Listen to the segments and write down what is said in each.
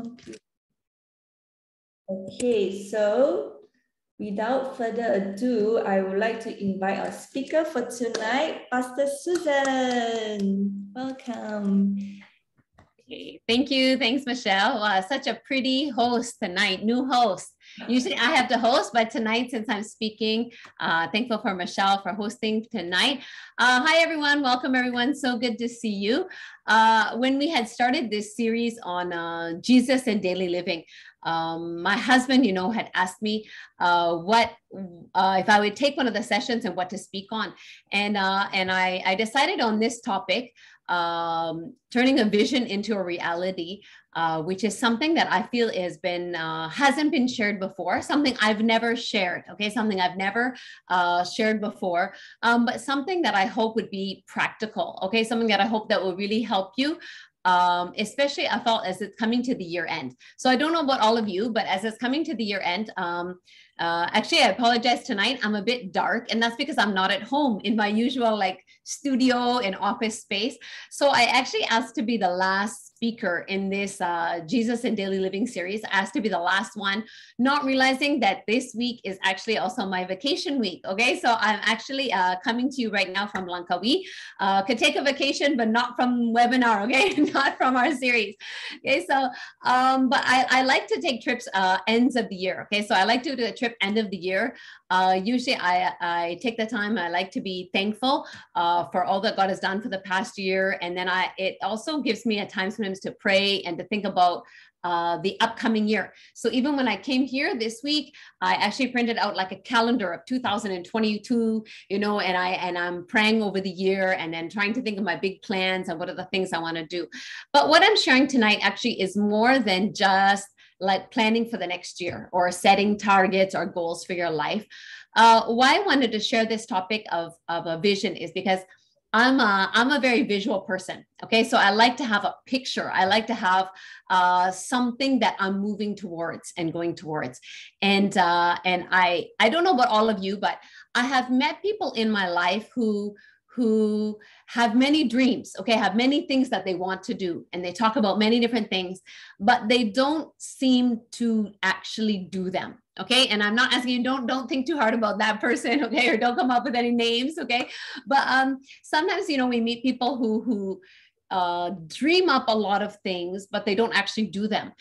computer. Okay, so without further ado, I would like to invite our speaker for tonight, Pastor Susan. Welcome. Okay, thank you. Thanks, Michelle. Such a pretty host tonight, new host. Usually I have the host, but tonight, since I'm speaking, thankful for Michelle for hosting tonight. Hi, everyone. Welcome, everyone. So good to see you. When we had started this series on Jesus and daily living, my husband, had asked me what if I would take one of the sessions and what to speak on. And I decided on this topic, turning a vision into a reality, which is something that I feel hasn't been shared before, something I've never shared, okay, something I've never shared before, but something that I hope would be practical, okay, something that I hope that will really help you. Especially I felt as it's coming to the year end. So I don't know about all of you, but as it's coming to the year end, actually, I apologize tonight. I'm a bit dark, and that's because I'm not at home in my usual studio and office space. So I actually asked to be the last speaker in this Jesus and Daily Living series. I asked to be the last one, not realizing that this week is actually also my vacation week. Okay, so I'm actually coming to you right now from Langkawi. Could take a vacation, but not from webinar. Okay, not from our series. Okay, so but I like to take trips ends of the year. Okay, so I like to do a trip end of the year. Usually I take the time. I like to be thankful for all that God has done for the past year. And then it also gives me a time sometimes to pray and to think about the upcoming year. So even when I came here this week, I actually printed out like a calendar of 2022, and I'm praying over the year and then trying to think of my big plans and what are the things I want to do. But what I'm sharing tonight actually is more than just like planning for the next year or setting targets or goals for your life. Why I wanted to share this topic of a vision is because I'm a very visual person. Okay, so I like to have a picture. I like to have something that I'm moving towards and going towards. And I don't know about all of you, but I have met people in my life who have many dreams, okay, have many things that they want to do. And they talk about many different things, but they don't seem to actually do them. Okay. And I'm not asking you, don't think too hard about that person. Okay. Or don't come up with any names. Okay. But sometimes, we meet people who dream up a lot of things, but they don't actually do them,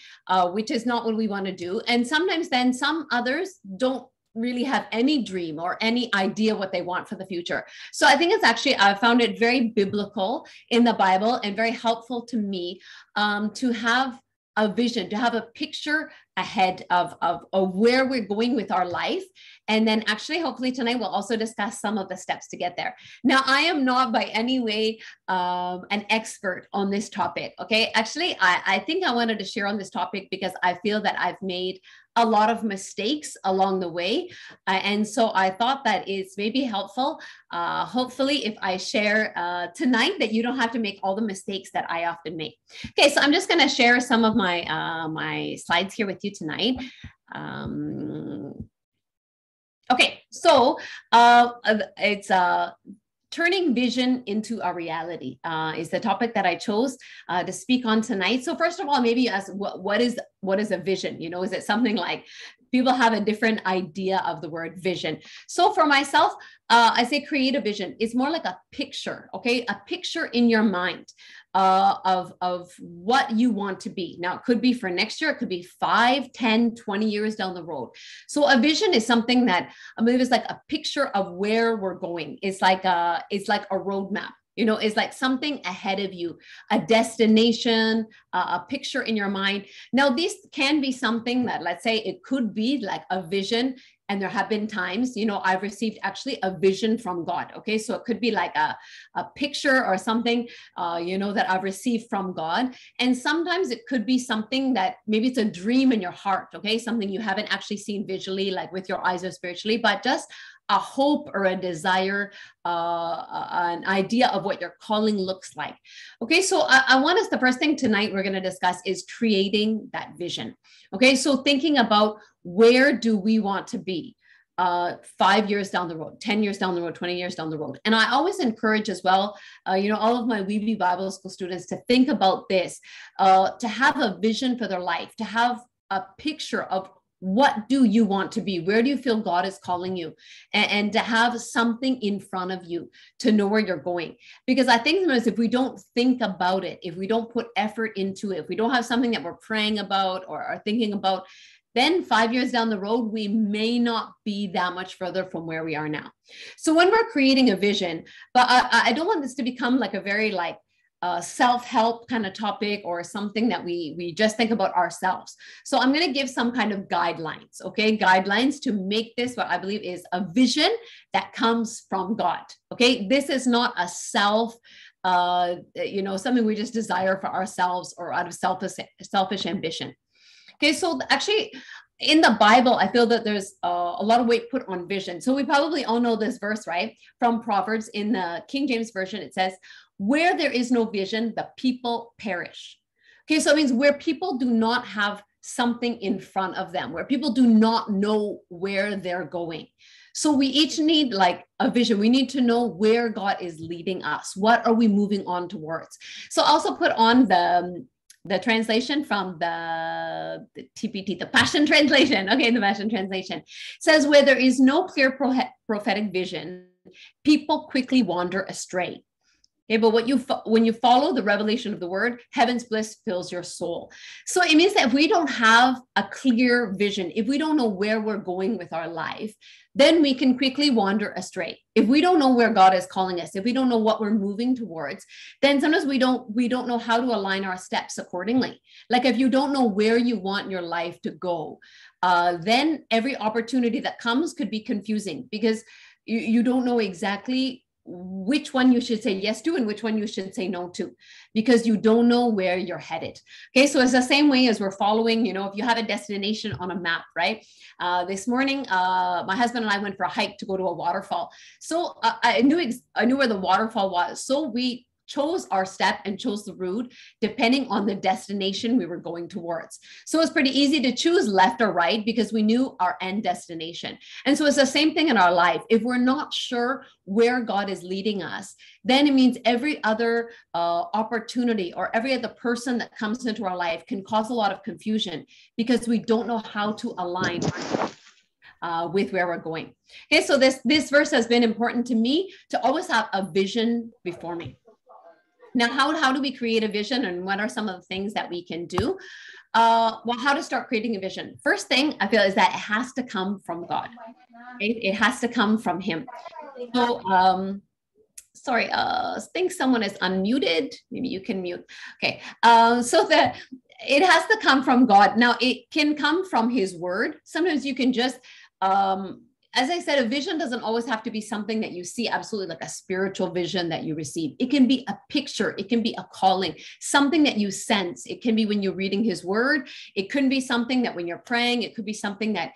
which is not what we want to do. And sometimes then some others don't really have any dream or any idea what they want for the future. So I think I found it very biblical in the Bible and very helpful to me to have a vision, to have a picture ahead of where we're going with our life. And then actually, hopefully tonight, we'll also discuss some of the steps to get there. Now, I am not by any way an expert on this topic, okay? Actually, I think I wanted to share on this topic because I feel that I've made a lot of mistakes along the way. And so I thought that it's maybe helpful, hopefully, if I share tonight that you don't have to make all the mistakes that I often make. Okay, so I'm just gonna share some of my, my slides here with you tonight. Okay, so it's turning vision into a reality is the topic that I chose to speak on tonight. So first of all, maybe you ask, what is a vision? Is it something like people have a different idea of the word vision? So for myself, I say create a vision. It's more like a picture, okay? A picture in your mind of what you want to be. Now, it could be for next year. It could be 5, 10, 20 years down the road. So a vision is something that I believe is like a picture of where we're going. It's like a roadmap. It's like something ahead of you, a destination, a picture in your mind. Now, this can be something that, let's say, it could be like a vision. And there have been times, I've received actually a vision from God. Okay. So it could be like a picture or something, that I've received from God. And sometimes it could be something that maybe it's a dream in your heart. Okay. Something you haven't actually seen visually, like with your eyes or spiritually, but just a hope or a desire, an idea of what your calling looks like. Okay, so I want us, the first thing tonight we're going to discuss is creating that vision. Okay, so thinking about where do we want to be? 5 years down the road, 10 years down the road, 20 years down the road. And I always encourage as well, all of my Weebly Bible School students to think about this, to have a vision for their life, to have a picture of what do you want to be? Where do you feel God is calling you? And to have something in front of you to know where you're going. Because I think sometimes if we don't think about it, if we don't put effort into it, if we don't have something that we're praying about or are thinking about, then 5 years down the road, we may not be that much further from where we are now. So when we're creating a vision, but I don't want this to become like a very self-help kind of topic or something that we just think about ourselves. So I'm going to give some kind of guidelines, okay? Guidelines to make this what I believe is a vision that comes from God, okay? This is not a something we just desire for ourselves or out of selfish ambition. Okay, so actually in the Bible, I feel that there's a lot of weight put on vision. So we probably all know this verse, right? From Proverbs in the King James Version, it says, where there is no vision, the people perish. Okay, so it means where people do not have something in front of them, where people do not know where they're going. So we each need like a vision. We need to know where God is leading us. What are we moving on towards? So I also put on the translation from the TPT, the Passion Translation. Okay, the Passion Translation says, where there is no clear prophetic vision, people quickly wander astray. Okay, but when you follow the revelation of the word, heaven's bliss fills your soul. So it means that if we don't have a clear vision, if we don't know where we're going with our life, then we can quickly wander astray. If we don't know where God is calling us, if we don't know what we're moving towards, then sometimes we don't know how to align our steps accordingly. Like if you don't know where you want your life to go, then every opportunity that comes could be confusing because you don't know exactly which one you should say yes to and which one you should say no to, because you don't know where you're headed. Okay, so it's the same way as we're following, if you have a destination on a map, right? This morning, my husband and I went for a hike to go to a waterfall. So I knew where the waterfall was. So we chose our step and chose the route depending on the destination we were going towards. So it's pretty easy to choose left or right because we knew our end destination. And so it's the same thing in our life. If we're not sure where God is leading us, then it means every other opportunity or every other person that comes into our life can cause a lot of confusion because we don't know how to align with where we're going. Okay, so this verse has been important to me to always have a vision before me. Now, how do we create a vision and what are some of the things that we can do? Well, how to start creating a vision? First thing I feel is that it has to come from God. Okay? It has to come from Him. So, sorry, I think someone is unmuted. Maybe you can mute. Okay, so it has to come from God. Now, it can come from His word. Sometimes you can just as I said, a vision doesn't always have to be something that you see, absolutely like a spiritual vision that you receive. It can be a picture. It can be a calling, something that you sense. It can be when you're reading His word. It could be something that when you're praying, it could be something that,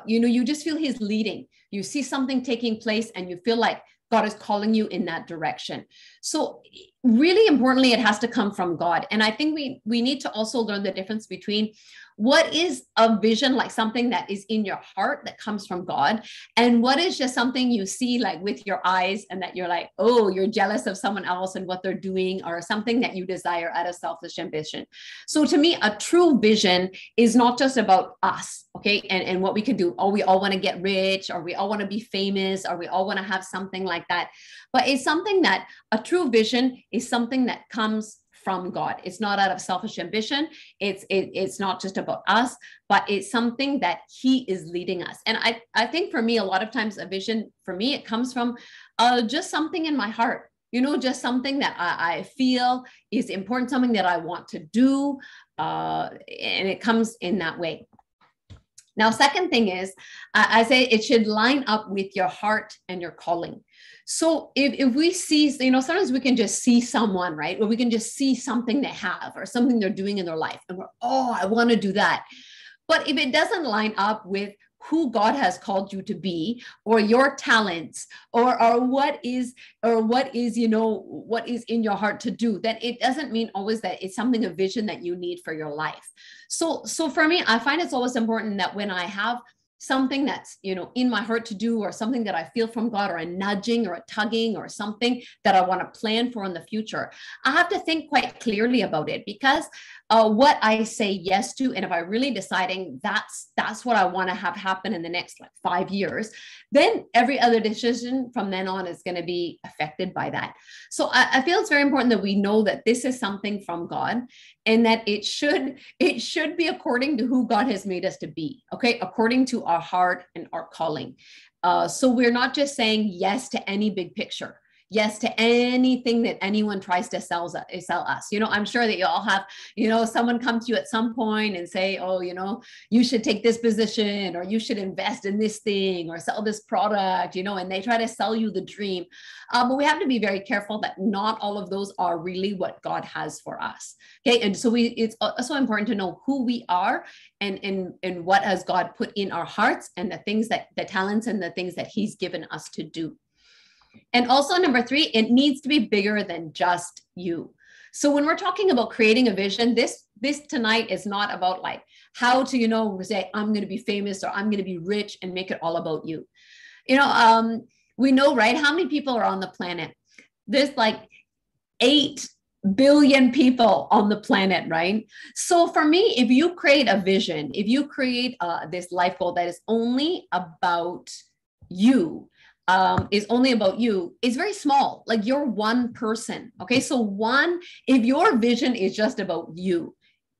you just feel His leading. You see something taking place and you feel like God is calling you in that direction. So really importantly, it has to come from God. And I think we need to also learn the difference between what is a vision, like something that is in your heart that comes from God, and what is just something you see like with your eyes and that you're like, oh, you're jealous of someone else and what they're doing, or something that you desire out of selfish ambition. So to me, a true vision is not just about us, okay, and what we can do. Oh, we all want to get rich, or we all want to be famous, or we all want to have something like that. But it's something that a true vision is something that comes from God. It's not out of selfish ambition. It's not just about us, but it's something that He is leading us. And I think for me, a lot of times a vision for me, it comes from just something in my heart, just something that I feel is important, something that I want to do. And it comes in that way. Now, second thing is, I say it should line up with your heart and your calling. So if we see, sometimes we can just see someone, right? Or we can just see something they have or something they're doing in their life. And we're, oh, I want to do that. But if it doesn't line up with who God has called you to be, or your talents, or what is in your heart to do, then it doesn't mean always that it's something, a vision that you need for your life. So for me, I find it's always important that when I have something that's, in my heart to do, or something that I feel from God, or a nudging or a tugging or something that I want to plan for in the future, I have to think quite clearly about it, because what I say yes to, and if I'm really deciding that's what I want to have happen in the next 5 years, then every other decision from then on is going to be affected by that. So I feel it's very important that we know that this is something from God, and that it should be according to who God has made us to be, okay, according to our heart and our calling. So we're not just saying yes to any big picture, yes to anything that anyone tries to sell us. I'm sure that you all have, someone come to you at some point and say, oh, you should take this position, or you should invest in this thing, or sell this product, and they try to sell you the dream. But we have to be very careful that not all of those are really what God has for us. Okay. And so it's also important to know who we are, and what has God put in our hearts, and the talents and the things that he's given us to do. And also, number 3, it needs to be bigger than just you. So when we're talking about creating a vision, this tonight is not about how to, say, I'm going to be famous, or I'm going to be rich, and make it all about you. We know, right? How many people are on the planet? There's 8 billion people on the planet, right? So for me, if you create a vision, if you create this life goal that is only about you, is only about you, it's very small. You're one person. Okay. So if your vision is just about you,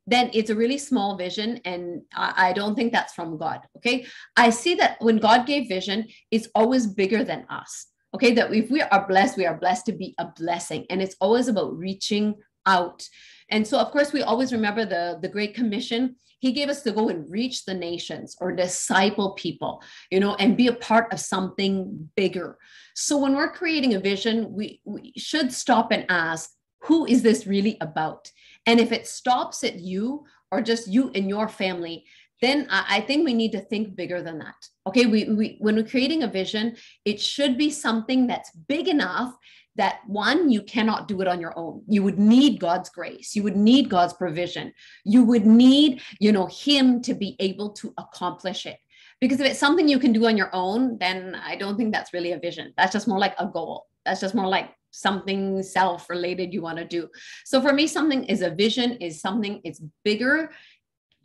then it's a really small vision. And I don't think that's from God. Okay. I see that when God gave vision, it's always bigger than us. Okay. That if we are blessed to be a blessing. And it's always about reaching out. And so, of course, we always remember the Great Commission. He gave us to go and reach the nations, or disciple people, and be a part of something bigger. So when we're creating a vision, we should stop and ask, who is this really about? And if it stops at you, or just you and your family, then I think we need to think bigger than that. Okay, when we're creating a vision, it should be something that's big enough that, one, you cannot do it on your own. You would need God's grace. You would need God's provision. You would need, him to be able to accomplish it. Because if it's something you can do on your own, then I don't think that's really a vision. That's just more like a goal. That's just more like something self-related you want to do. So for me, something is a vision, is something, it's bigger.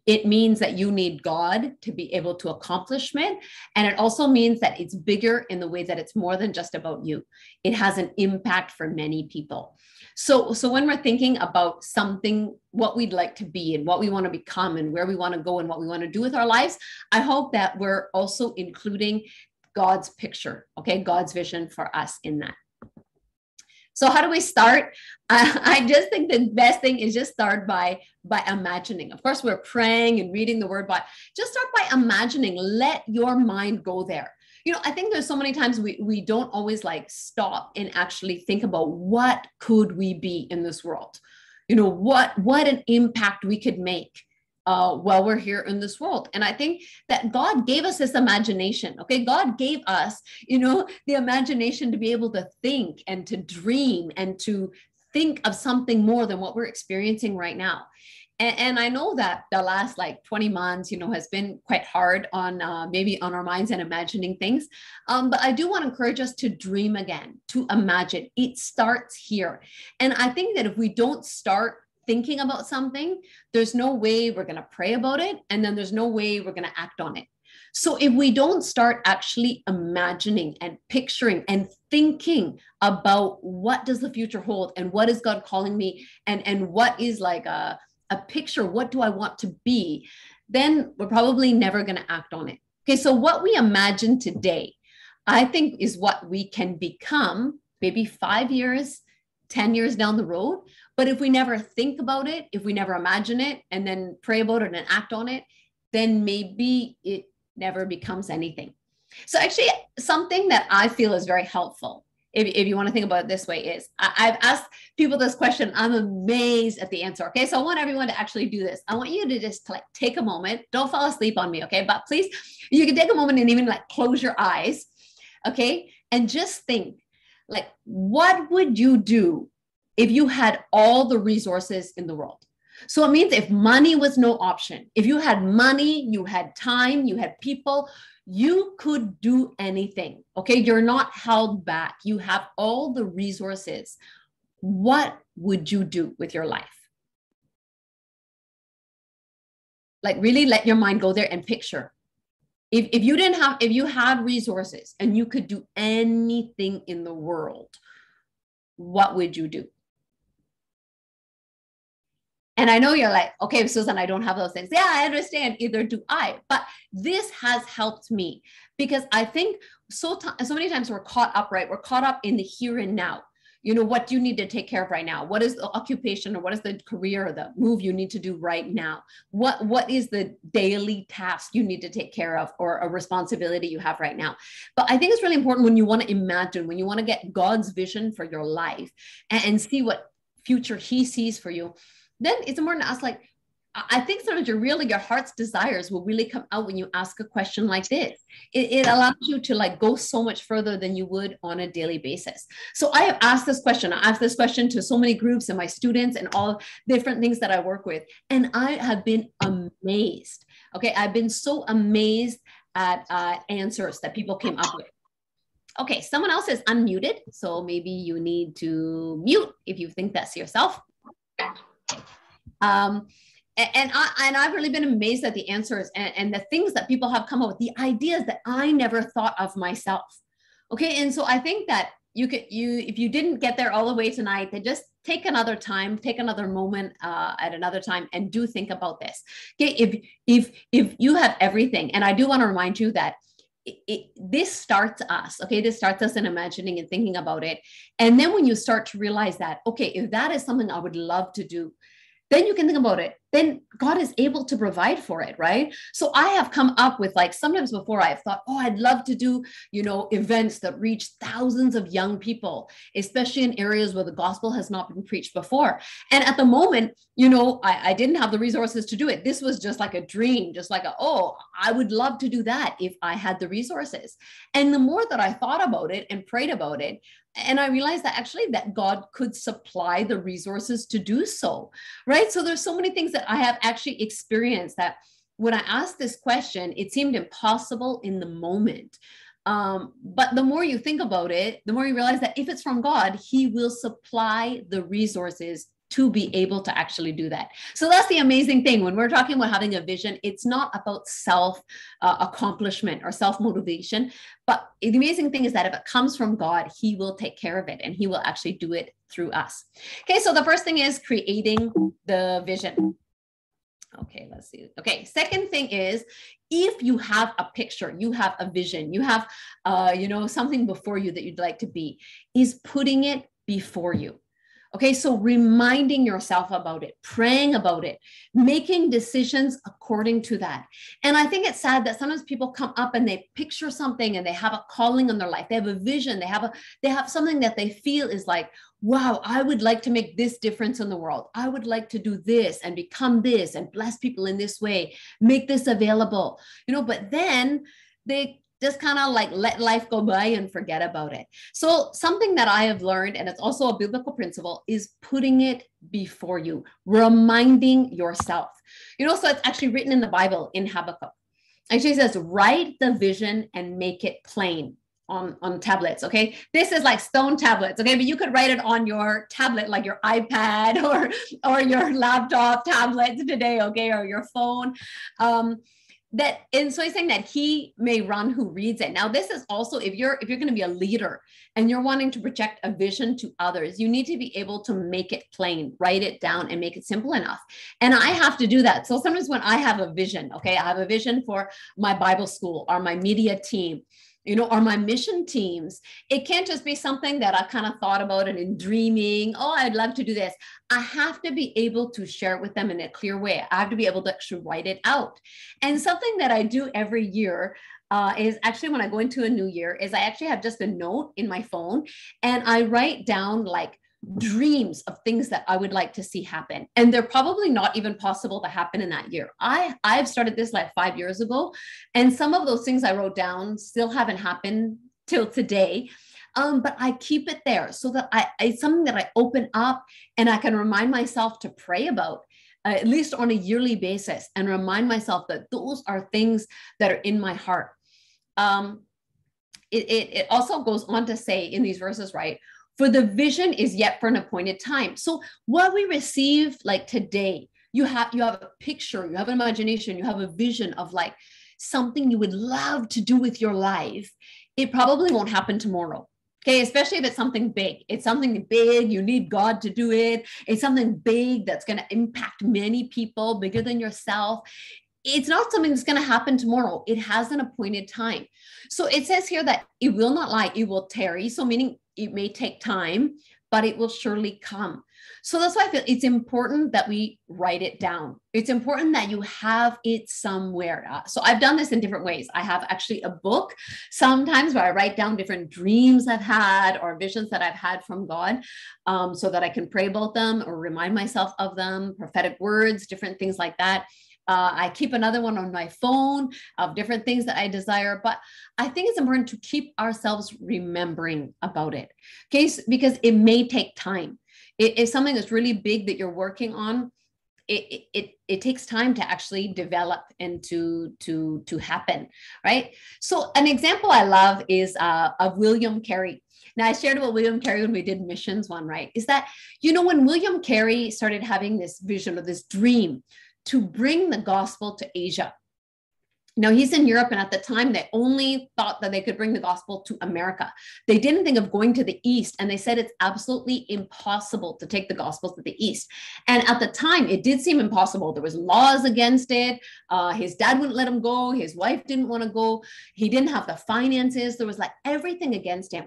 It means that you need God to be able to accomplish it. And it also means that it's bigger in the way that it's more than just about you. It has an impact for many people. So when we're thinking about something, what we'd like to be and what we want to become and where we want to go and what we want to do with our lives, I hope that we're also including God's picture, okay, God's vision for us in that. So how do we start? I just think the best thing is just start by imagining. Of course, we're praying and reading the word, but just start by imagining. Let your mind go there. I think there's so many times we don't always stop and actually think about what could we be in this world? What an impact we could make while we're here in this world. And I think that God gave us this imagination. Okay. God gave us, the imagination to be able to think and to dream and to think of something more than what we're experiencing right now. And I know that the last 20 months, has been quite hard on maybe on our minds and imagining things. But I do want to encourage us to dream again, to imagine. It starts here. And I think that if we don't start thinking about something, there's no way we're going to pray about it. And then there's no way we're going to act on it. So if we don't start actually imagining and picturing and thinking about what does the future hold and what is God calling me and what is a picture, what do I want to be, then we're probably never going to act on it. Okay, so what we imagine today, I think, is what we can become maybe 5 years, 10 years down the road. But if we never think about it, if we never imagine it and then pray about it and act on it, then maybe it never becomes anything. So actually, something that I feel is very helpful, if you want to think about it this way, is I've asked people this question. I'm amazed at the answer. Okay, so I want everyone to actually do this. I want you to just take a moment. Don't fall asleep on me, okay? But please, you can take a moment and even close your eyes, okay? And just think, what would you do if you had all the resources in the world? So it means if money was no option, if you had money, you had time, you had people, you could do anything. Okay. You're not held back. You have all the resources. What would you do with your life? Like really let your mind go there and picture. If you didn't have, if you had resources and you could do anything in the world, what would you do? And I know you're like, okay, Susan, I don't have those things. Yeah, I understand. Either do I. But this has helped me because I think so many times we're caught up, right? We're caught up in the here and now. You know, what do you need to take care of right now? What is the occupation or what is the career or the move you need to do right now? What is the daily task you need to take care of or a responsibility you have right now? But I think it's really important when you want to imagine, when you want to get God's vision for your life and see what future he sees for you, then it's important to ask, like, I think sometimes your heart's desires will really come out when you ask a question like this. It allows you to like go so much further than you would on a daily basis. So I have asked this question. I asked this question to so many groups and my students and all different things that I work with. And I have been amazed. Okay. I've been so amazed at answers that people came up with. Okay. Someone else is unmuted. So maybe you need to mute if you think that's yourself. And I've really been amazed at the answers and the things that people have come up with, the ideas that I never thought of myself. Okay. And so I think that if you didn't get there all the way tonight, then just take another time, take another moment at another time and do think about this. Okay. If you have everything, and I do want to remind you that this starts us, okay? This starts us in imagining and thinking about it. And then when you start to realize that, okay, if that is something I would love to do, then you can think about it. Then God is able to provide for it, right? So I have come up with, like, sometimes before I have thought, oh, I'd love to do, events that reach thousands of young people, especially in areas where the gospel has not been preached before. And at the moment, I didn't have the resources to do it. This was just like a dream, just like I would love to do that if I had the resources. And the more that I thought about it and prayed about it, and I realized that actually that God could supply the resources to do so, right? So there's so many things that I have actually experienced that when I asked this question, it seemed impossible in the moment. But the more you think about it, the more you realize that if it's from God, he will supply the resources to be able to actually do that. So that's the amazing thing. When we're talking about having a vision, it's not about self accomplishment or self-motivation. But the amazing thing is that if it comes from God, he will take care of it and he will actually do it through us. Okay, so the first thing is creating the vision. Okay, let's see. Okay, second thing is, if you have a picture, you have a vision, you have, something before you that you'd like to be, is putting it before you. Okay, so reminding yourself about it, praying about it, making decisions according to that. And I think it's sad that sometimes people come up and they picture something and they have a calling in their life. They have a vision. They have something that they feel is like, wow, I would like to make this difference in the world. I would like to do this and become this and bless people in this way, make this available, but then they just kind of like let life go by and forget about it. So something that I have learned, and it's also a biblical principle, is putting it before you, reminding yourself. So it's actually written in the Bible in Habakkuk. Actually, it says, write the vision and make it plain on tablets. Okay. This is like stone tablets. Okay. But you could write it on your tablet, like your iPad or your laptop tablet today. Okay. Or your phone. And so he's saying that he may run who reads it. Now, this is also, if you're going to be a leader and you're wanting to project a vision to others, you need to be able to make it plain, write it down and make it simple enough. And I have to do that. So sometimes when I have a vision, okay, I have a vision for my Bible school or my media team, or my mission teams, it can't just be something that I kind of thought about and in dreaming, I'd love to do this. I have to be able to share it with them in a clear way. I have to be able to actually write it out. And something that I do every year is actually when I go into a new year is I actually have just a note in my phone and I write down like dreams of things that I would like to see happen. And they're probably not even possible to happen in that year. I've started this like 5 years ago. And some of those things I wrote down still haven't happened till today. But I keep it there so that it's something that I open up and I can remind myself to pray about. at least on a yearly basis, and remind myself that those are things that are in my heart. It also goes on to say in these verses, right? For the vision is yet for an appointed time. So what we receive like today, you have a picture, you have an imagination, you have a vision of like something you would love to do with your life. It probably won't happen tomorrow. Okay, especially if it's something big. It's something big, you need God to do it. It's something big that's going to impact many people, bigger than yourself. It's not something that's going to happen tomorrow. It has an appointed time. So it says here that it will not lie, it will tarry. So meaning it may take time, but it will surely come. So that's why I feel it's important that we write it down. It's important that you have it somewhere. So I've done this in different ways. I have actually a book sometimes where I write down different dreams I've had or visions that I've had from God, so that I can pray about them or remind myself of them, prophetic words, different things like that. I keep another one on my phone of different things that I desire, but I think it's important to keep ourselves remembering about it, okay? Because it may take time. It's something that's really big that you're working on. It takes time to actually develop and to happen, right? So an example I love is of William Carey. Now I shared about William Carey when we did missions one, right? Is that, when William Carey started having this vision or this dream to bring the gospel to Asia. Now he's in Europe, and at the time they only thought that they could bring the gospel to America. They didn't think of going to the East, and they said it's absolutely impossible to take the gospel to the East. And at the time, it did seem impossible. There was laws against it. His dad wouldn't let him go. His wife didn't want to go. He didn't have the finances. There was like everything against him.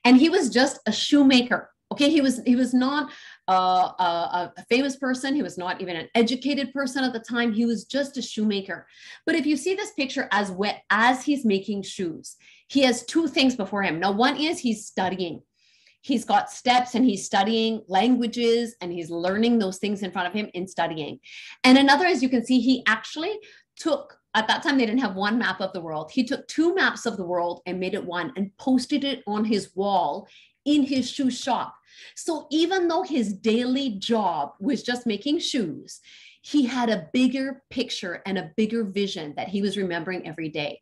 And he was just a shoemaker. Okay, he was not a famous person. He was not even an educated person at the time. He was just a shoemaker. But if you see this picture as he's making shoes, he has two things before him. Now, one is he's studying. He's got steps and he's studying languages and he's learning those things in front of him in studying. And another, as you can see, he actually took, at that time, they didn't have one map of the world. He took two maps of the world and made it one and posted it on his wall in his shoe shop. So even though his daily job was just making shoes, he had a bigger picture and a bigger vision that he was remembering every day.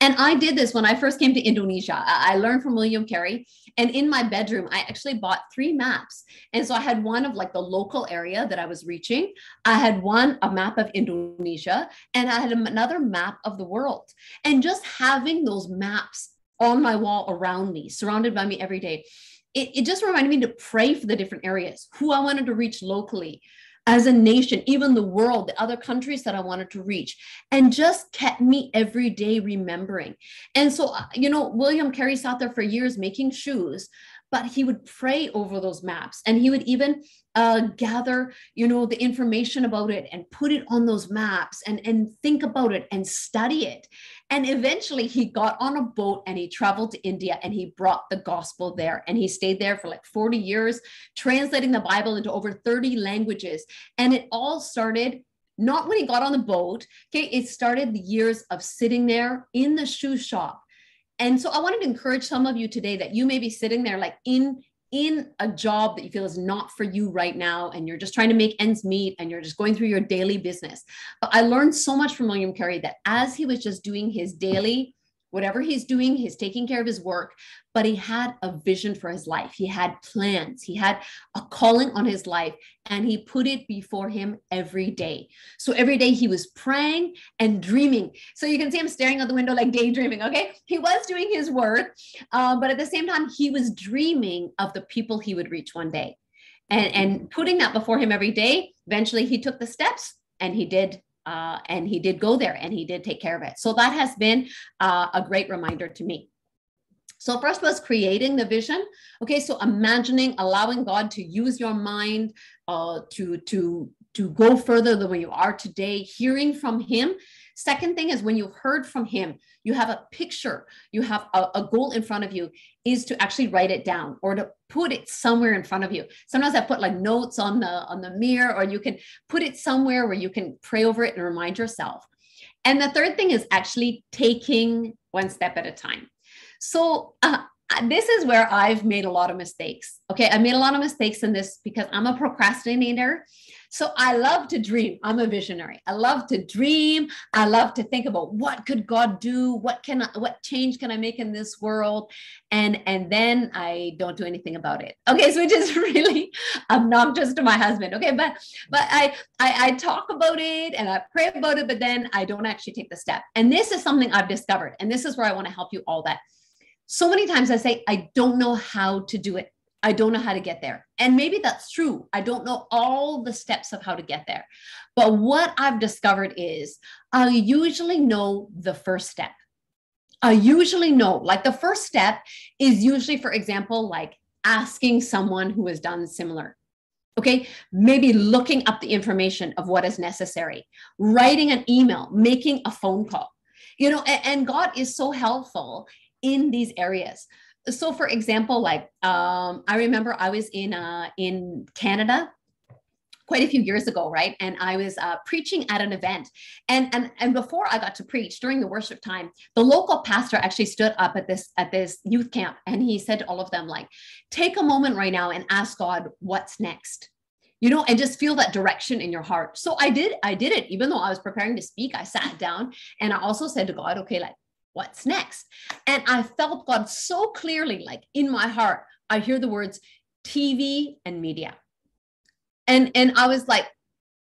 And I did this when I first came to Indonesia. I learned from William Carey, and in my bedroom, I actually bought 3 maps. And so I had one of like the local area that I was reaching. I had a map of Indonesia, and I had another map of the world. And just having those maps on my wall around me, surrounded by me every day, it just reminded me to pray for the different areas, who I wanted to reach locally, as a nation, even the world, the other countries that I wanted to reach, and just kept me every day remembering. And so, William Carey sat there for years making shoes, but he would pray over those maps, and he would even gather, the information about it and put it on those maps and think about it and study it. And eventually he got on a boat and he traveled to India and he brought the gospel there. And he stayed there for like 40 years, translating the Bible into over 30 languages. And it all started not when he got on the boat. Okay, it started the years of sitting there in the shoe shop. And so I wanted to encourage some of you today that you may be sitting there like in a job that you feel is not for you right now, and you're just trying to make ends meet and you're just going through your daily business. But I learned so much from William Carey that as he was just doing his daily, whatever he's doing, he's taking care of his work, but he had a vision for his life. He had plans. He had a calling on his life, and he put it before him every day. So every day he was praying and dreaming. So you can see him staring out the window like daydreaming, okay? He was doing his work, but at the same time, he was dreaming of the people he would reach one day. And putting that before him every day, eventually he took the steps, and he did go there, and he did take care of it. So that has been a great reminder to me. So first was creating the vision. Okay, so imagining, allowing God to use your mind to go further than where you are today, hearing from him. Second thing is when you've heard from him, you have a picture, you have a goal in front of you, is to actually write it down or to put it somewhere in front of you. Sometimes I put like notes on the mirror, or you can put it somewhere where you can pray over it and remind yourself. And the third thing is actually taking one step at a time. So this is where I've made a lot of mistakes. Okay, I made a lot of mistakes in this because I'm a procrastinator. So I love to dream. I'm a visionary. I love to dream. I love to think about what could God do? What change can I make in this world? And then I don't do anything about it. Okay, so which is really obnoxious to my husband. Okay, but I talk about it and I pray about it, but then I don't actually take the step. And this is something I've discovered. And this is where I want to help you all that. So many times I say, I don't know how to do it. I don't know how to get there. And maybe that's true. I don't know all the steps of how to get there. But what I've discovered is I usually know the first step. I usually know, like the first step is usually, for example, like asking someone who has done similar. Okay, maybe looking up the information of what is necessary, writing an email, making a phone call, and God is so helpful in these areas. So for example, like I remember I was in Canada quite a few years ago, right? And I was preaching at an event. And before I got to preach during the worship time, the local pastor actually stood up at this youth camp. And he said to all of them, like, take a moment right now and ask God, what's next? And just feel that direction in your heart. So I did it. Even though I was preparing to speak, I sat down and I also said to God, okay, like, what's next? And I felt God so clearly, like in my heart, I hear the words TV and media. And I was like,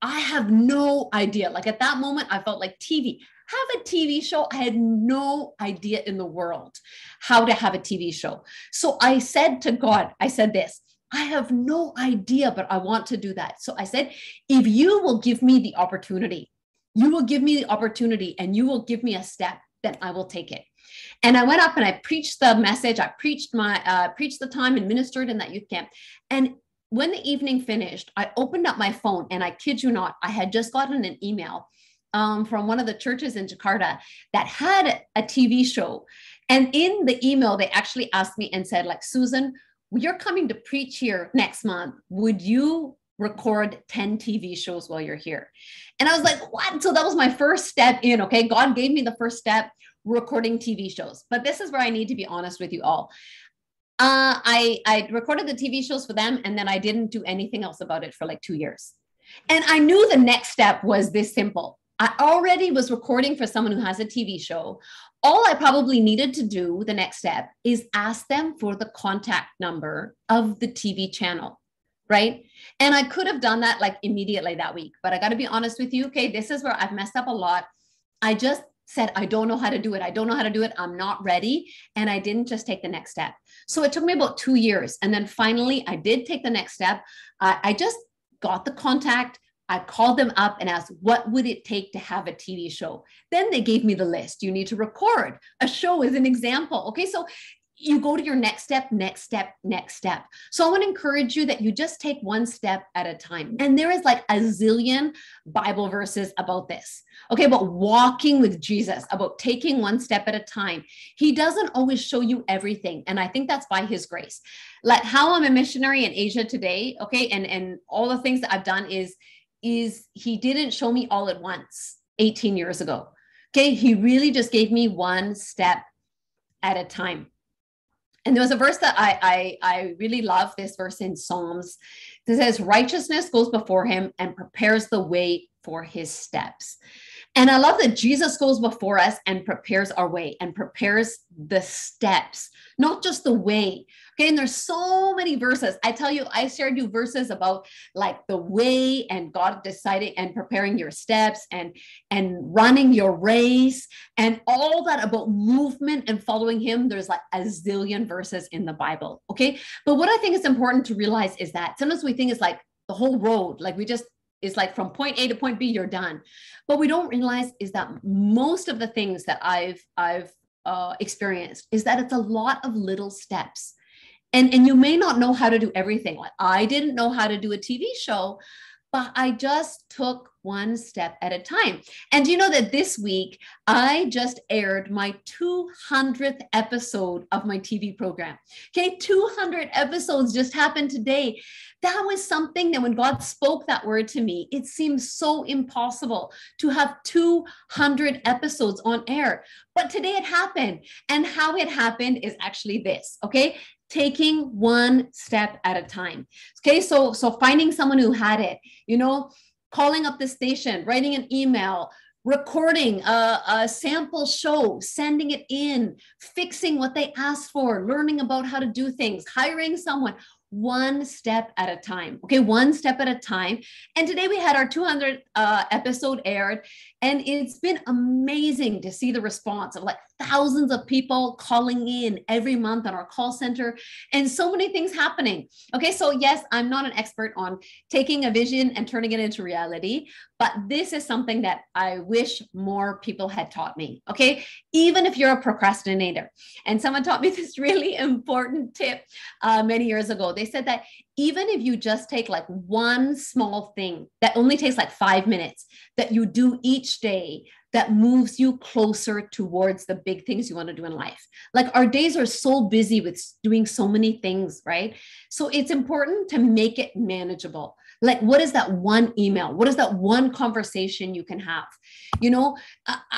I have no idea. Like at that moment, I felt like TV. Have a TV show. I had no idea in the world how to have a TV show. So I said to God, I said this, I have no idea, but I want to do that. So I said, if you will give me the opportunity, you will give me the opportunity and you will give me a step, then I will take it. And I went up and I preached the message. I preached the time and ministered in that youth camp. And when the evening finished, I opened up my phone and I kid you not, I had just gotten an email from one of the churches in Jakarta that had a TV show. And in the email, they actually asked me and said, like, Susan, you're coming to preach here next month. Would you record 10 TV shows while you're here? And I was like, what? So that was my first step in, okay? God gave me the first step, recording TV shows. But this is where I need to be honest with you all. I recorded the TV shows for them, and then I didn't do anything else about it for like 2 years. And I knew the next step was this simple. I already was recording for someone who has a TV show. All I probably needed to do, the next step, is ask them for the contact number of the TV channel, right? And I could have done that like immediately that week, but I got to be honest with you. Okay, this is where I've messed up a lot. I just said, I don't know how to do it. I don't know how to do it. I'm not ready. And I didn't just take the next step. So it took me about 2 years. And then finally, I did take the next step. I just got the contact. I called them up and asked, what would it take to have a TV show? Then they gave me the list. You need to record a show as an example. Okay, so you go to your next step, next step, next step. So I want to encourage you that you just take one step at a time. And there is like a zillion Bible verses about this. Okay, about walking with Jesus, about taking one step at a time. He doesn't always show you everything. And I think that's by his grace. Like how I'm a missionary in Asia today, okay, and all the things that I've done is he didn't show me all at once 18 years ago. Okay, he really just gave me one step at a time. And there was a verse that I really love, this verse in Psalms. It says, righteousness goes before him and prepares the way for his steps. And I love that Jesus goes before us and prepares our way and prepares the steps, not just the way. Okay, and there's so many verses. I tell you, I shared you verses about like the way and God deciding and preparing your steps and running your race and all that about movement and following him. There's like a zillion verses in the Bible. Okay, but what I think is important to realize is that sometimes we think it's like the whole road, like it's like from point A to point B, you're done. But we don't realize is that most of the things that I've experienced is that it's a lot of little steps. And you may not know how to do everything. Like I didn't know how to do a TV show, but I just took one step at a time. And you know that this week, I just aired my 200th episode of my TV program. Okay, 200 episodes just happened today. That was something that when God spoke that word to me, it seemed so impossible to have 200 episodes on air. But today it happened. And how it happened is actually this, okay? taking one step at a time. Okay, so finding someone who had it, calling up the station, writing an email, recording a sample show, sending it in, fixing what they asked for, learning about how to do things, hiring someone, one step at a time. Okay, one step at a time. And today we had our 200th episode aired, and it's been amazing to see the response of like thousands of people calling in every month on our call center, and so many things happening. Okay, so yes, I'm not an expert on taking a vision and turning it into reality, but this is something that I wish more people had taught me. Okay, even if you're a procrastinator. And someone taught me this really important tip many years ago. They said that even if you just take like one small thing that only takes like 5 minutes that you do each day, that moves you closer towards the big things you want to do in life. Like our days are so busy with doing so many things, right? So it's important to make it manageable. Like, what is that one email? What is that one conversation you can have?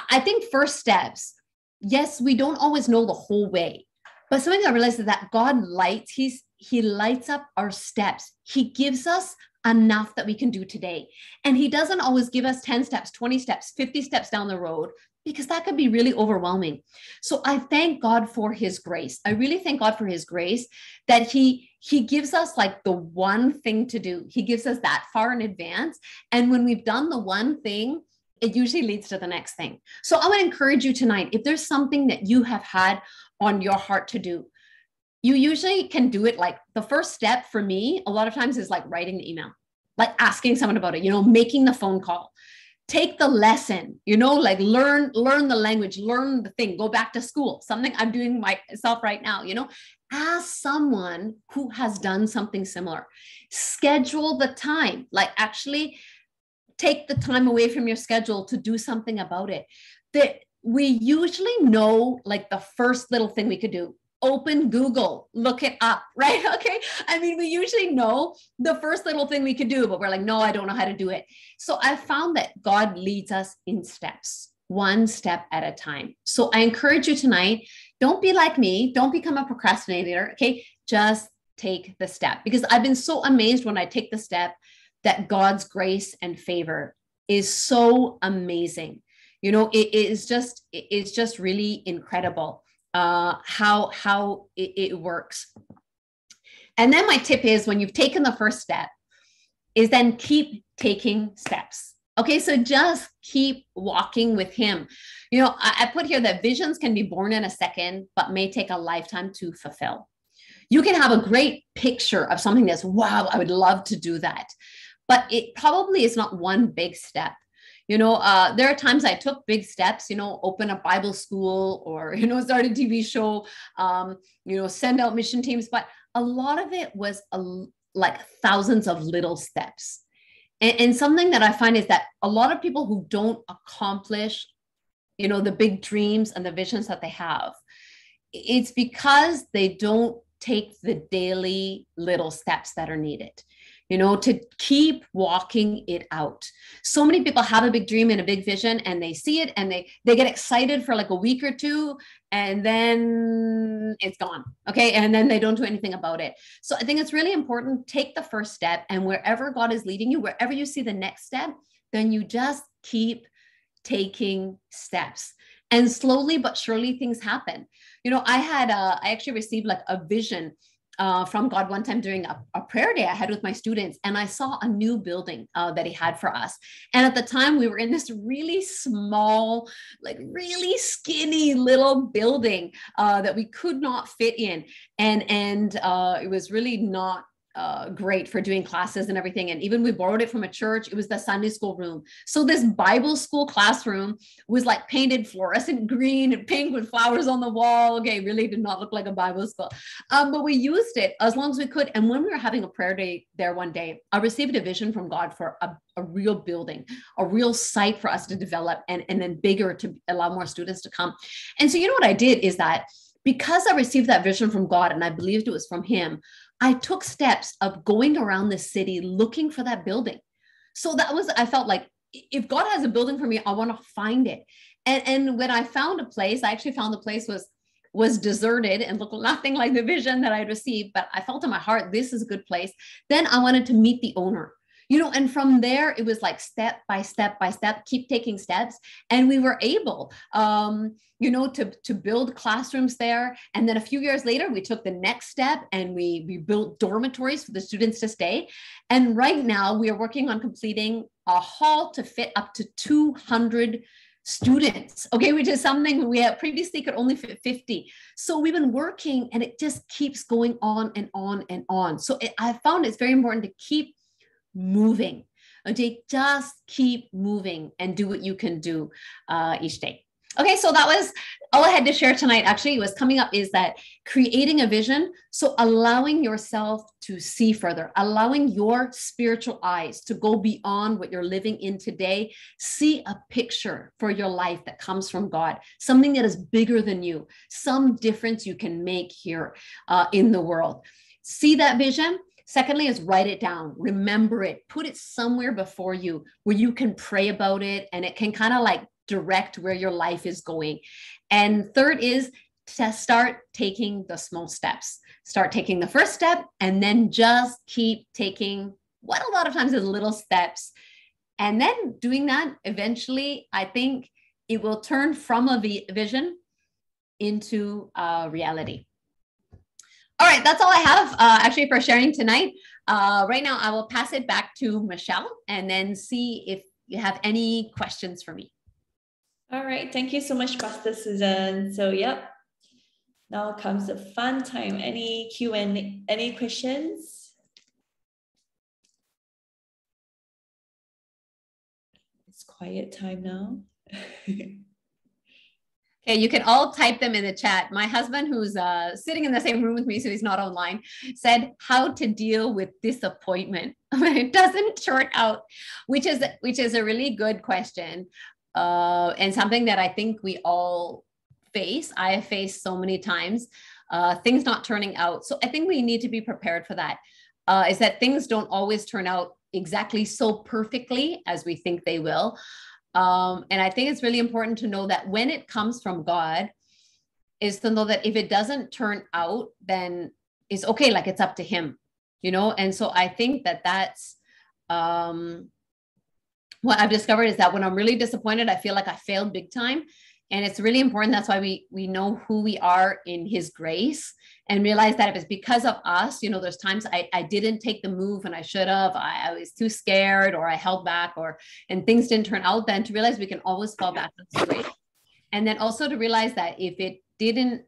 I think first steps, yes, we don't always know the whole way, but something I realized is that God lights, he lights up our steps. He gives us enough that we can do today. And he doesn't always give us 10 steps, 20 steps, 50 steps down the road, because that could be really overwhelming. So I thank God for his grace. I really thank God for his grace that he gives us like the one thing to do. He gives us that far in advance. And when we've done the one thing, it usually leads to the next thing. So I would encourage you tonight, if there's something that you have had on your heart to do, you usually can do it. Like the first step for me, a lot of times is like writing the email, like asking someone about it, making the phone call, take the lesson, like learn the language, learn the thing, go back to school, something I'm doing myself right now, ask someone who has done something similar, schedule the time, like actually take the time away from your schedule to do something about it. That we usually know like the first little thing we could do. Open Google, look it up, right? Okay. I mean, we usually know the first little thing we could do, but we're like, no, I don't know how to do it. So I found that God leads us in steps, one step at a time. So I encourage you tonight, don't be like me. Don't become a procrastinator. Okay. Just take the step, because I've been so amazed when I take the step that God's grace and favor is so amazing. It's just really incredible how it works. And then my tip is, when you've taken the first step, is then keep taking steps. Okay, so just keep walking with him. I put here that visions can be born in a second, but may take a lifetime to fulfill. You can have a great picture of something that's, wow, I would love to do that, but it probably is not one big step. There are times I took big steps, open a Bible school, or, start a TV show, send out mission teams. But a lot of it was like thousands of little steps. And something that I find is that a lot of people who don't accomplish, the big dreams and the visions that they have, it's because they don't take the daily little steps that are needed, to keep walking it out. So many people have a big dream and a big vision, and they see it and they get excited for like a week or two, and then it's gone. Okay. And then they don't do anything about it. So I think it's really important, take the first step, and wherever God is leading you, wherever you see the next step, then you just keep taking steps. And slowly but surely things happen. I actually received like a vision from God one time during a prayer day I had with my students, and I saw a new building that he had for us. And at the time we were in this really small, like really skinny little building that we could not fit in. And it was really not great for doing classes and everything. And even we borrowed it from a church. It was the Sunday school room. So this Bible school classroom was like painted fluorescent green and pink with flowers on the wall. Okay, really did not look like a Bible school. But we used it as long as we could. And when we were having a prayer day there one day, I received a vision from God for a real building, a real site for us to develop, and then bigger to allow more students to come. And so what I did is that, because I received that vision from God and I believed it was from him, I took steps of going around the city looking for that building. So I felt like, if God has a building for me, I want to find it. And when I found a place, I actually found the place was was deserted and looked nothing like the vision that I'd received, but I felt in my heart, this is a good place. Then I wanted to meet the owner, and from there, it was like step by step by step, keep taking steps. And we were able, to build classrooms there. And then a few years later, we took the next step and we built dormitories for the students to stay. And right now we are working on completing a hall to fit up to 200 students, okay, which is something we had previously could only fit 50. So we've been working and it just keeps going on and on and on. So I found it's very important to keep moving. Okay, just keep moving and do what you can do each day. Okay, so that was all I had to share tonight. Actually, what's coming up is that creating a vision. So allowing yourself to see further, allowing your spiritual eyes to go beyond what you're living in today. See a picture for your life that comes from God, something that is bigger than you, some difference you can make here in the world. See that vision. Secondly is write it down, remember it, put it somewhere before you where you can pray about it and it can kind of like direct where your life is going. And third is to start taking the small steps. Start taking the first step and then just keep taking what a lot of times is little steps. And then doing that, eventually, I think it will turn from a vision into a reality. All right, that's all I have actually for sharing tonight. Right now, I will pass it back to Michelle and then see if you have any questions for me. All right, thank you so much, Pastor Susan. So, yep, now comes the fun time. Any Q&A, any questions? It's quiet time now. Okay, you can all type them in the chat. My husband, who's sitting in the same room with me, so he's not online, said how to deal with disappointment when it doesn't turn out, which is a really good question, and something that I think we all face. I have faced so many times, things not turning out. So I think we need to be prepared for that. Is that things don't always turn out exactly so perfectly as we think they will. And I think it's really important to know that when it comes from God, is to know that if it doesn't turn out, then it's okay. Like it's up to him, And so I think that that's, what I've discovered is that when I'm really disappointed, I feel like I failed big time. And it's really important. That's why we know who we are in his grace and realize that if it's because of us, there's times I didn't take the move and I should have, I was too scared or I held back and things didn't turn out, then to realize we can always fall back to his grace. And then also to realize that if it didn't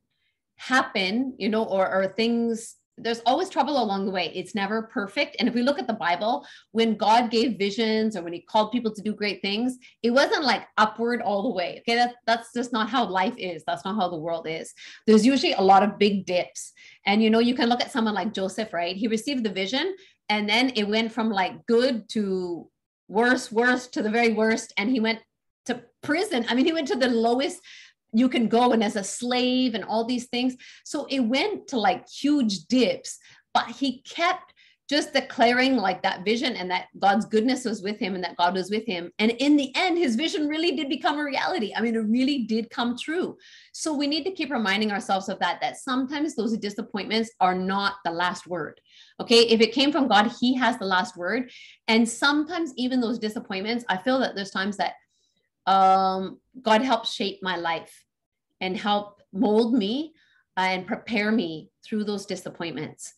happen, or things, there's always trouble along the way. It's never perfect. And if we look at the Bible, when God gave visions or when he called people to do great things, it wasn't like upward all the way. Okay. That's just not how life is. That's not how the world is. There's usually a lot of big dips. And, you can look at someone like Joseph, right? He received the vision and then it went from like good to worse to the very worst. And he went to prison. I mean, he went to the lowest you can go and as a slave and all these things. So it went to like huge dips, but he kept just declaring like that vision and that God's goodness was with him and that God was with him. And in the end, his vision really did become a reality. I mean, it really did come true. So we need to keep reminding ourselves of that sometimes those disappointments are not the last word. Okay. If it came from God, he has the last word. And sometimes even those disappointments, I feel that there's times that God helped shape my life and help mold me and prepare me through those disappointments.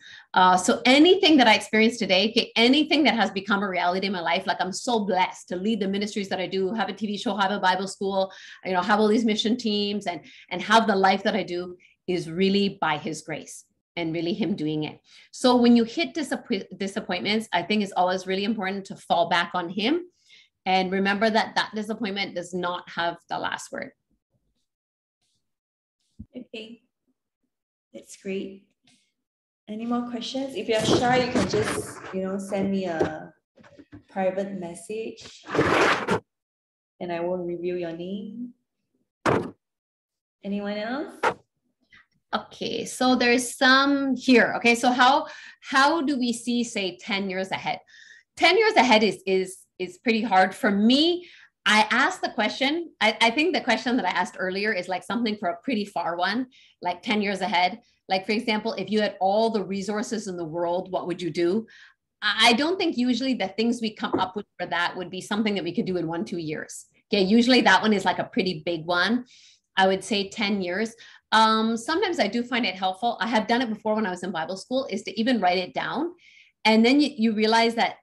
So anything that I experienced today, okay, anything that has become a reality in my life, like I'm so blessed to lead the ministries that I do, have a TV show, have a Bible school, have all these mission teams and have the life that I do is really by his grace and really him doing it. So when you hit disappointments, I think it's always really important to fall back on him and remember that disappointment does not have the last word. Okay, that's great. Any more questions? If you're shy, you can just, send me a private message and I won't reveal your name. Anyone else? Okay, so there's some here. Okay, so how do we see, say, 10 years ahead? 10 years ahead is pretty hard for me. I asked the question, I think the question that I asked earlier is like something for a pretty far one, like 10 years ahead. Like, for example, if you had all the resources in the world, what would you do? I don't think usually the things we come up with for that would be something that we could do in 1-2 years. Okay, usually that one is like a pretty big one. I would say 10 years. Sometimes I do find it helpful. I have done it before when I was in Bible school, is to even write it down. And then you realize that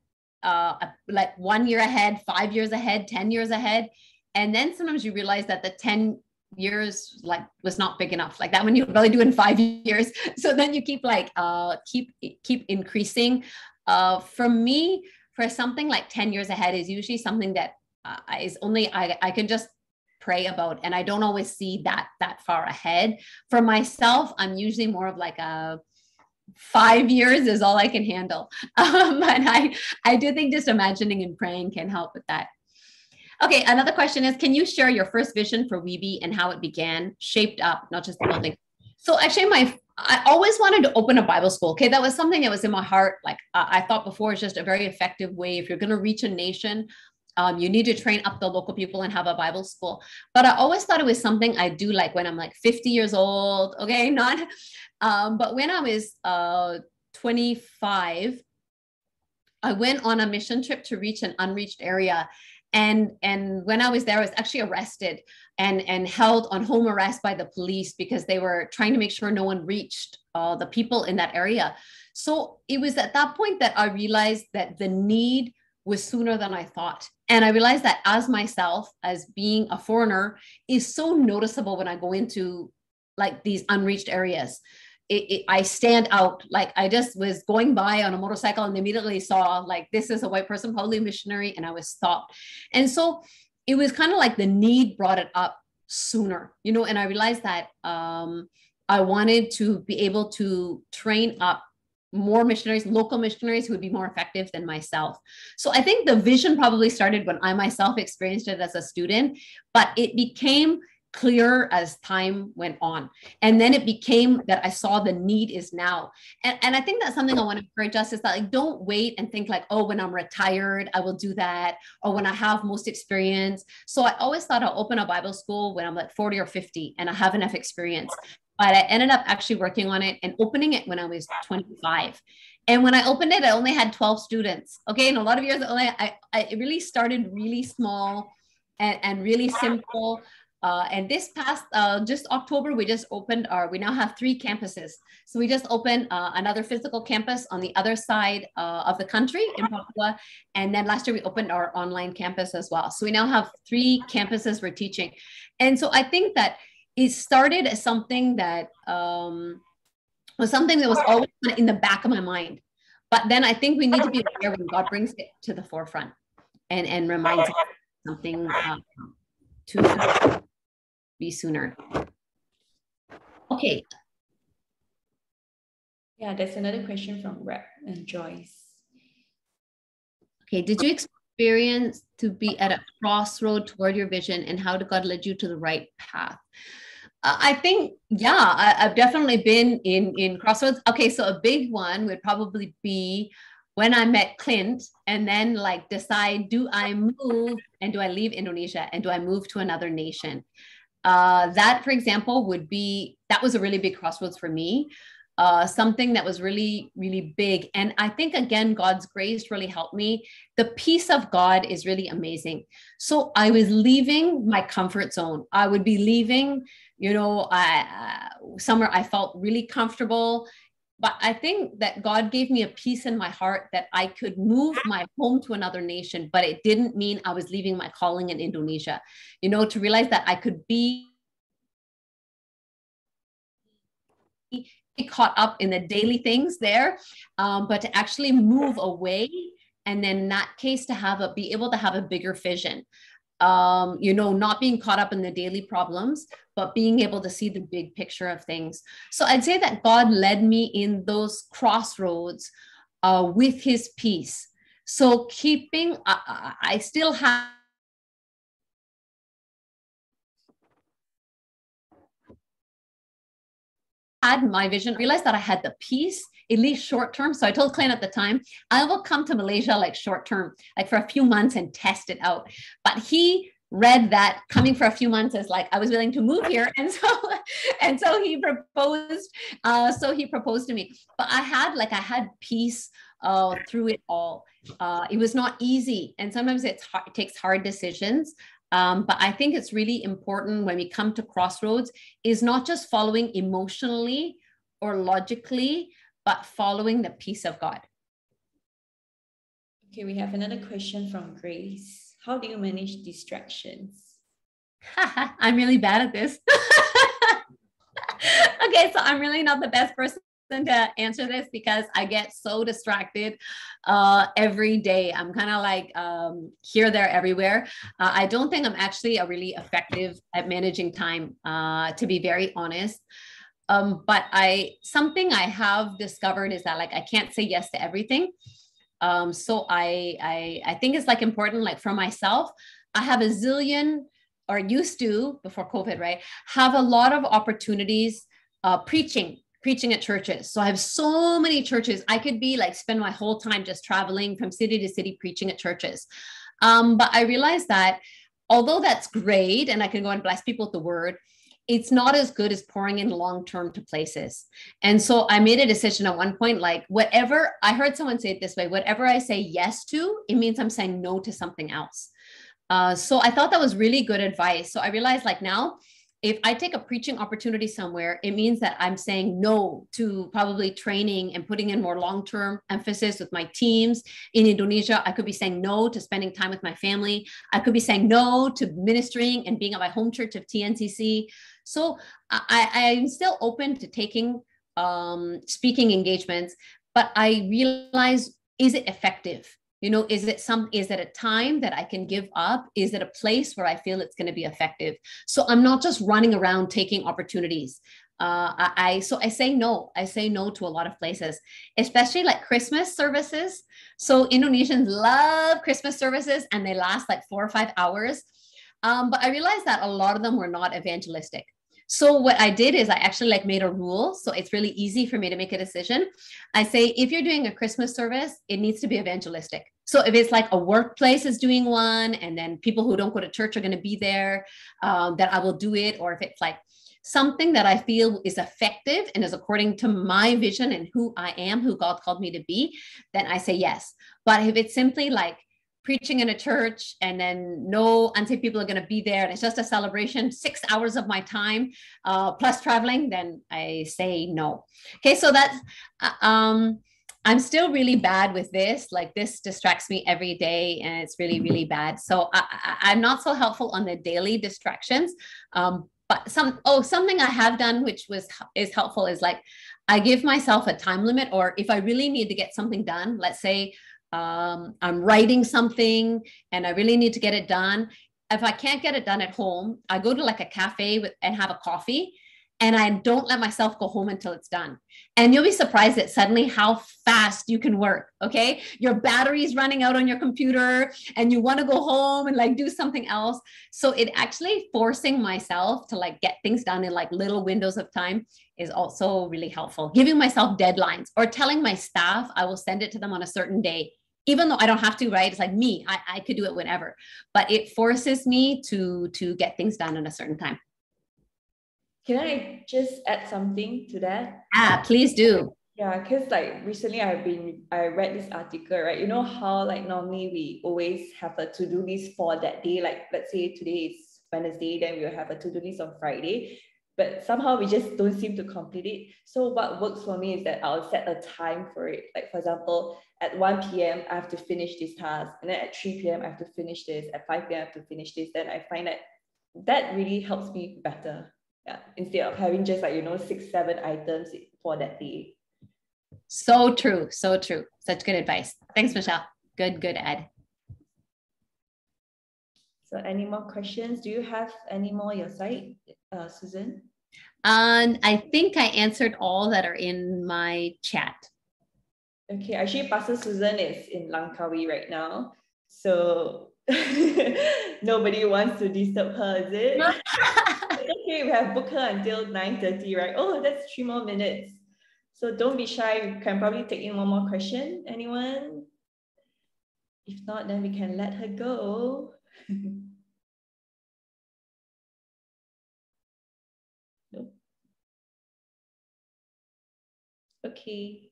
like 1 year ahead, 5 years ahead, 10 years ahead. And then sometimes you realize that the 10 years like was not big enough, like that when you really do in 5 years. So then you keep like keep increasing. For me, for something like 10 years ahead is usually something that is only I can just pray about, and I don't always see that far ahead. For myself, I'm usually more of like a 5 years is all I can handle. And I do think just imagining and praying can help with that. Okay, another question is, can you share your first vision for Weeby and how it began, shaped up, not just the building? So actually I always wanted to open a Bible school. Okay, that was something that was in my heart. Like I thought before, it's just a very effective way. If you're going to reach a nation, you need to train up the local people and have a Bible school. But I always thought it was something I do like when I'm like 50 years old. Okay, not, but when I was 25, I went on a mission trip to reach an unreached area. And when I was there, I was actually arrested and held on home arrest by the police because they were trying to make sure no one reached the people in that area. So it was at that point that I realized that the need was sooner than I thought. And I realized that as myself, as being a foreigner, is so noticeable when I go into like these unreached areas. I stand out. Like I just was going by on a motorcycle and immediately saw like, this is a white person, probably a missionary, and I was stopped. And so it was kind of like the need brought it up sooner, you know, and I realized that I wanted to be able to train up more missionaries, local missionaries who would be more effective than myself. So I think the vision probably started when I myself experienced it as a student, but it became clearer as time went on. And then it became that I saw the need is now. And I think that's something I want to encourage us is that like, don't wait and think like, oh, when I'm retired, I will do that. Or when I have most experience. So I always thought I'll open a Bible school when I'm like 40 or 50 and I have enough experience. But I ended up actually working on it and opening it when I was 25. And when I opened it, I only had 12 students. Okay. In a lot of years, I really started really small and really simple. And this past just October, we now have 3 campuses. So we just opened another physical campus on the other side of the country in Papua. And then last year we opened our online campus as well. So we now have 3 campuses we're teaching. And so I think that it started as something that was something that was always in the back of my mind. But then I think we need to be aware when God brings it to the forefront and reminds us something to be sooner. Okay. Yeah, there's another question from Rep and Joyce. Okay, did you experience to be at a crossroad toward your vision, and how did God lead you to the right path? I think, yeah, I've definitely been in crossroads. Okay, so a big one would probably be when I met Clint and then like decide, do I move and do I leave Indonesia and do I move to another nation? That, for example, that was a really big crossroads for me. Something that was really, really big. And I think, again, God's grace really helped me. The peace of God is really amazing. So I was leaving my comfort zone. I would be leaving, you know, somewhere I felt really comfortable. But I think that God gave me a peace in my heart that I could move my home to another nation, but it didn't mean I was leaving my calling in Indonesia. You know, to realize that I could be caught up in the daily things there, but to actually move away, and then in that case to be able to have a bigger vision. You know, not being caught up in the daily problems, but being able to see the big picture of things. So I'd say that God led me in those crossroads with his peace. So I still have had my vision, realized that I had the peace, at least short term. So I told Clint at the time, I will come to Malaysia like short term, like for a few months and test it out. But he read that coming for a few months as like I was willing to move here, and so he proposed. So he proposed to me, but I had peace through it all. It was not easy, and sometimes it takes hard decisions. But I think it's really important when we come to Crossroads is not just following emotionally or logically, but following the peace of God. Okay, we have another question from Grace. How do you manage distractions? I'm really bad at this. Okay, so I'm really not the best person to answer this because I get so distracted every day. I'm kind of like here, there, everywhere. I don't think I'm actually a really effective at managing time, to be very honest. But something I have discovered is that like I can't say yes to everything. So I think it's like important, like for myself, I have a zillion, or used to before COVID, right? Have a lot of opportunities preaching at churches. So I have so many churches. I could be like spend my whole time just traveling from city to city preaching at churches. But I realized that although that's great and I can go and bless people with the word, it's not as good as pouring in long-term to places. And so I made a decision at one point, like whatever, I heard someone say it this way, whatever I say yes to, it means I'm saying no to something else. So I thought that was really good advice. So I realized like now, if I take a preaching opportunity somewhere, it means that I'm saying no to probably training and putting in more long-term emphasis with my teams. In Indonesia, I could be saying no to spending time with my family. I could be saying no to ministering and being at my home church of TNCC. So I'm still open to taking speaking engagements, but I realize, is it effective? You know, is it a time that I can give up? Is it a place where I feel it's going to be effective? So I'm not just running around taking opportunities. So I say no. I say no to a lot of places, especially like Christmas services. So Indonesians love Christmas services and they last like 4 or 5 hours. But I realized that a lot of them were not evangelistic. So what I did is I actually like made a rule. So it's really easy for me to make a decision. I say, if you're doing a Christmas service, it needs to be evangelistic. So if it's like a workplace is doing one, and then people who don't go to church are going to be there, that I will do it. Or if it's like something that I feel is effective and is according to my vision and who I am, who God called me to be, then I say yes. But if it's simply like preaching in a church and then no unsaved people are going to be there and it's just a celebration, 6 hours of my time plus traveling, then I say no. Okay, so that's I'm still really bad with this. Like this distracts me every day and it's really, really bad. So I'm not so helpful on the daily distractions. But something I have done, which is helpful, is like I give myself a time limit, or if I really need to get something done, let's say I'm writing something and I really need to get it done. If I can't get it done at home, I go to like a cafe and have a coffee, and I don't let myself go home until it's done. And you'll be surprised at suddenly how fast you can work. Okay. Your battery's running out on your computer and you want to go home and like do something else. So it actually forcing myself to like get things done in like little windows of time is also really helpful. Giving myself deadlines or telling my staff I will send it to them on a certain day, even though I don't have to, right? It's like me, I could do it whenever, but it forces me to get things done in a certain time. Can I just add something to that? Please do. Yeah, because like recently I read this article, right? You know how like normally we always have a to-do list for that day. Like let's say today is Wednesday, then we'll have a to-do list on Friday. But somehow we just don't seem to complete it. So what works for me is that I'll set a time for it. Like for example, at 1 p.m. I have to finish this task. And then at 3 p.m. I have to finish this. At 5 p.m. I have to finish this. Then I find that really helps me better. Yeah, instead of having just like, 6, 7 items for that day. So true. So true. Such good advice. Thanks, Michelle. Good Ed. So any more questions? Do you have any more on your side, Susan? And I think I answered all that are in my chat. Okay, actually Pastor Susan is in Langkawi right now. So nobody wants to disturb her, is it? Okay, we have booked her until 9:30, right? Oh, that's 3 more minutes. So don't be shy. We can probably take in one more question. Anyone? If not, then we can let her go. Nope. Okay.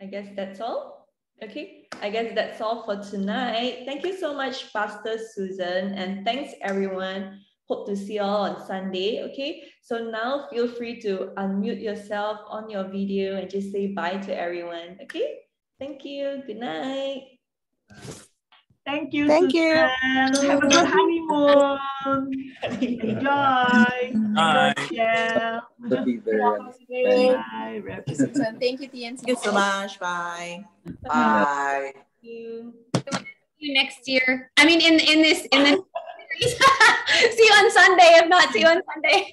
I guess that's all. Okay, I guess that's all for tonight. Thank you so much, Pastor Susan, and thanks everyone. Hope to see you all on Sunday. Okay, so now feel free to unmute yourself on your video and just say bye to everyone. Okay, thank you. Good night. Thank you, Thank you. Susan. Have a good honeymoon. Enjoy. Bye. Yeah. Bye. Susan, thank you, TNC. Thank you so much. Bye. Bye. Thank you. See you next year. I mean, in this series. See you on Sunday. If not, see you on Sunday.